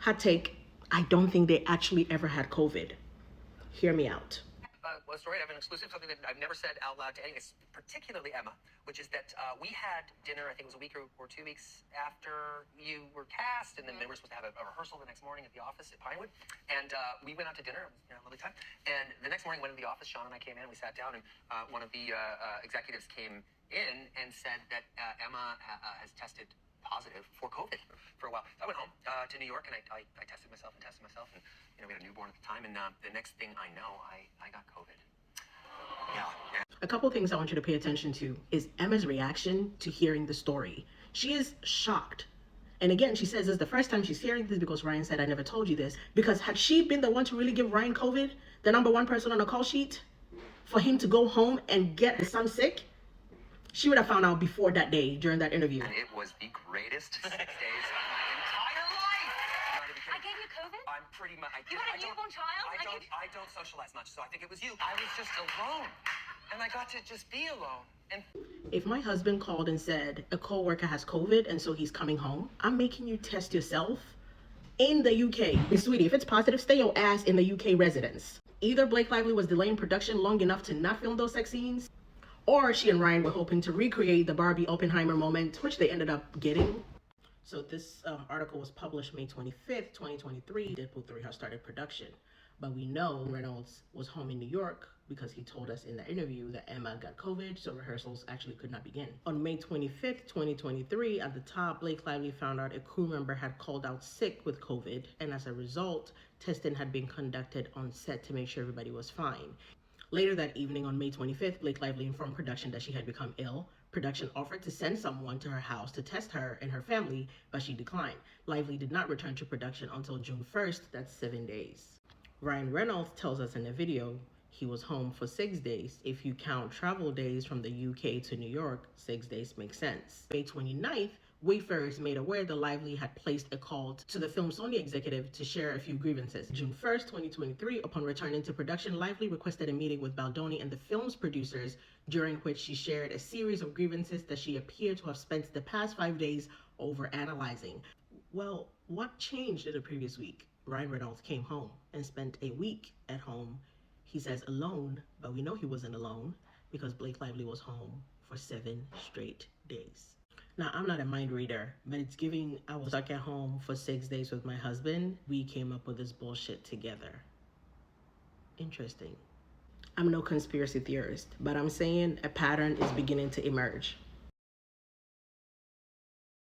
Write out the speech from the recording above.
Hot take, I don't think they actually ever had COVID. Hear me out. A story. I have an exclusive, something that I've never said out loud to anyone, particularly Emma, which is that we had dinner, I think it was a week or 2 weeks after you were cast, and then they were supposed to have a rehearsal the next morning at the office at Pinewood, and we went out to dinner. It was a lovely time. And the next morning, went into the office. Sean and I came in, and we sat down, and one of the executives came in and said that Emma has tested positive for COVID for a while. So I went home to New York, and I tested myself, and we had a newborn at the time, and the next thing I know, I got COVID. Yeah. A couple things I want you to pay attention to is Emma's reaction to hearing the story. She is shocked. And again, she says this is the first time she's hearing this because Ryan said, I never told you this. Because had she been the one to really give Ryan COVID, the number one person on the call sheet, for him to go home and get his son sick, she would have found out before that day during that interview. And it was the greatest 6 days of my entire life. I gave you COVID? I'm pretty much. You had a newborn child? I don't socialize much, so I think it was you. I was just alone, and I got to just be alone. And if my husband called and said a coworker has COVID and so he's coming home, I'm making you test yourself in the UK. And sweetie, if it's positive, stay your ass in the UK residence. Either Blake Lively was delaying production long enough to not film those sex scenes, or she and Ryan were hoping to recreate the Barbie Oppenheimer moment, which they ended up getting. So this article was published May 25th, 2023. Deadpool 3 has started production. But we know Reynolds was home in New York because he told us in the interview that Emma got COVID, so rehearsals actually could not begin. On May 25th, 2023, at the top, Blake Lively found out a crew member had called out sick with COVID, and as a result, testing had been conducted on set to make sure everybody was fine. Later that evening on May 25th, Blake Lively informed production that she had become ill. Production offered to send someone to her house to test her and her family, but she declined. Lively did not return to production until June 1st, that's 7 days. Ryan Reynolds tells us in the video he was home for 6 days. If you count travel days from the UK to New York, 6 days makes sense. May 29th, Wayfarers made aware that Lively had placed a call to the film's Sony executive to share a few grievances. June 1st, 2023, upon returning to production, Lively requested a meeting with Baldoni and the film's producers, during which she shared a series of grievances that she appeared to have spent the past 5 days over analyzing. Well, what changed in the previous week? Ryan Reynolds came home and spent a week at home. He says alone, but we know he wasn't alone because Blake Lively was home for 7 straight days. Now, I'm not a mind reader, but it's giving I was stuck at home for 6 days with my husband. We came up with this bullshit together. Interesting. I'm no conspiracy theorist, but I'm saying a pattern is beginning to emerge.